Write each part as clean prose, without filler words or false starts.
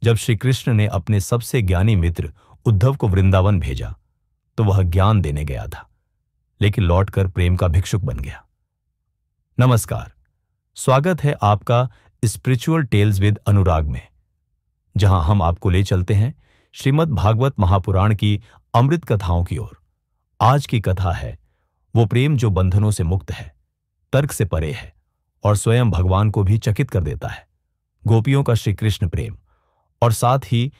जब श्री कृष्ण ने अपने सबसे ज्ञानी मित्र उद्धव को वृंदावन भेजा तो वह ज्ञान देने गया था, लेकिन लौटकर प्रेम का भिक्षुक बन गया। नमस्कार, स्वागत है आपका स्पिरिचुअल टेल्स विद अनुराग में, जहां हम आपको ले चलते हैं श्रीमद् भागवत महापुराण की अमृत कथाओं की ओर। आज की कथा है वो प्रेम जो बंधनों से मुक्त है, तर्क से परे है और स्वयं भगवान को भी चकित कर देता है। गोपियों का श्री कृष्ण प्रेम और साथ ही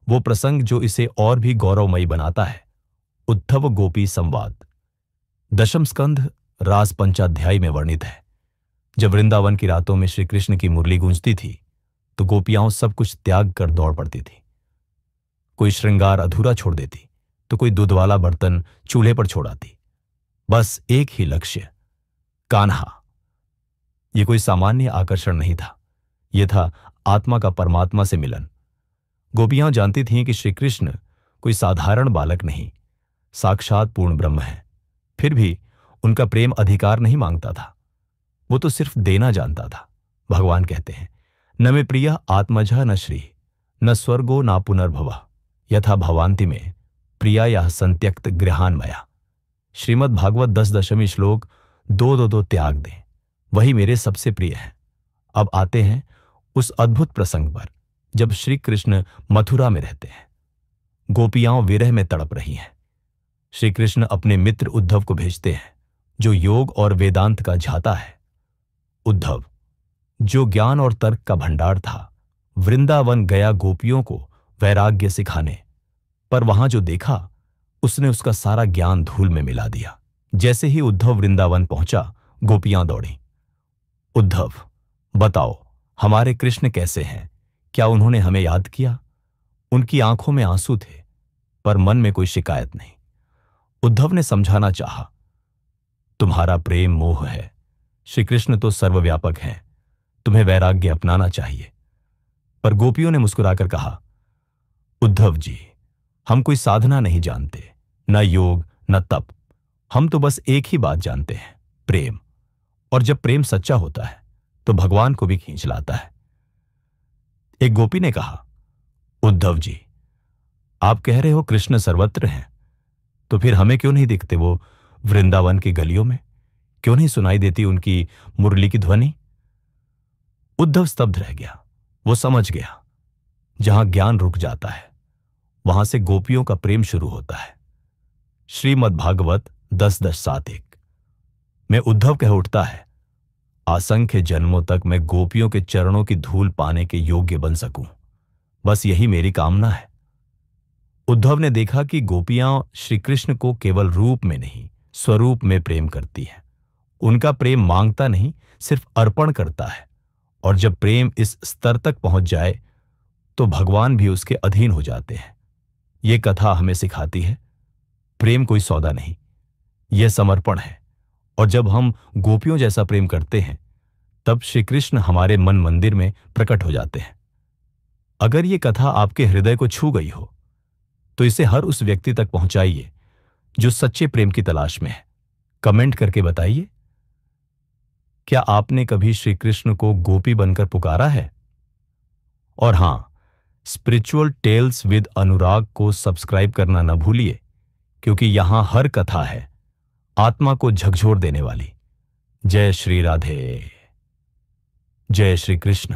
वो प्रसंग जो इसे और भी गौरवमयी बनाता है, उद्धव गोपी संवाद। दशम स्कंध रास पंचाध्यायी में वर्णित है। जब वृंदावन की रातों में श्री कृष्ण की मुरली गूंजती थी तो गोपियां सब कुछ त्याग कर दौड़ पड़ती थी। कोई श्रृंगार अधूरा छोड़ देती तो कोई दूध वाला बर्तन चूल्हे पर छोड़ आती। बस एक ही लक्ष्य, कान्हा। यह कोई सामान्य आकर्षण नहीं था, यह था आत्मा का परमात्मा से मिलन। गोपियां जानती थीं कि श्री कृष्ण कोई साधारण बालक नहीं, साक्षात पूर्ण ब्रह्म है। फिर भी उनका प्रेम अधिकार नहीं मांगता था, वो तो सिर्फ देना जानता था। भगवान कहते हैं, न मे प्रिय आत्मजः न श्री न स्वर्गो न पुनर्भवः यथा भवान्ति में प्रिया या संत्यक्त गृहान मया। श्रीमद् भागवत 10 श्लोक 2-2 त्याग दें, वही मेरे सबसे प्रिय हैं। अब आते हैं उस अद्भुत प्रसंग पर जब श्री कृष्ण मथुरा में रहते हैं। गोपियां विरह में तड़प रही हैं। श्री कृष्ण अपने मित्र उद्धव को भेजते हैं, जो योग और वेदांत का झाता है। उद्धव, जो ज्ञान और तर्क का भंडार था, वृंदावन गया गोपियों को वैराग्य सिखाने, पर वहां जो देखा उसने उसका सारा ज्ञान धूल में मिला दिया। जैसे ही उद्धव वृंदावन पहुंचा, गोपियां दौड़ी। उद्धव, बताओ हमारे कृष्ण कैसे हैं? क्या उन्होंने हमें याद किया? उनकी आंखों में आंसू थे, पर मन में कोई शिकायत नहीं। उद्धव ने समझाना चाहा, तुम्हारा प्रेम मोह है, श्री कृष्ण तो सर्वव्यापक हैं, तुम्हें वैराग्य अपनाना चाहिए। पर गोपियों ने मुस्कुराकर कहा, उद्धव जी, हम कोई साधना नहीं जानते, न योग न तप। हम तो बस एक ही बात जानते हैं, प्रेम। और जब प्रेम सच्चा होता है तो भगवान को भी खींच लाता है। एक गोपी ने कहा, उद्धव जी, आप कह रहे हो कृष्ण सर्वत्र हैं, तो फिर हमें क्यों नहीं दिखते वो वृंदावन की गलियों में? क्यों नहीं सुनाई देती उनकी मुरली की ध्वनि? उद्धव स्तब्ध रह गया। वो समझ गया, जहां ज्ञान रुक जाता है वहां से गोपियों का प्रेम शुरू होता है। श्रीमद् भागवत 10:7-1 में उद्धव कह उठता है, असंख्य जन्मों तक मैं गोपियों के चरणों की धूल पाने के योग्य बन सकूं, बस यही मेरी कामना है। उद्धव ने देखा कि गोपियां श्री कृष्ण को केवल रूप में नहीं, स्वरूप में प्रेम करती हैं। उनका प्रेम मांगता नहीं, सिर्फ अर्पण करता है। और जब प्रेम इस स्तर तक पहुंच जाए तो भगवान भी उसके अधीन हो जाते हैं। यह कथा हमें सिखाती है, प्रेम कोई सौदा नहीं, यह समर्पण है। और जब हम गोपियों जैसा प्रेम करते हैं, तब श्री कृष्ण हमारे मन मंदिर में प्रकट हो जाते हैं। अगर यह कथा आपके हृदय को छू गई हो तो इसे हर उस व्यक्ति तक पहुंचाइए जो सच्चे प्रेम की तलाश में है। कमेंट करके बताइए, क्या आपने कभी श्री कृष्ण को गोपी बनकर पुकारा है? और हां, स्पिरिचुअल टेल्स विद अनुराग को सब्सक्राइब करना न भूलिए, क्योंकि यहां हर कथा है आत्मा को झकझोर देने वाली। जय श्री राधे, जय श्री कृष्ण।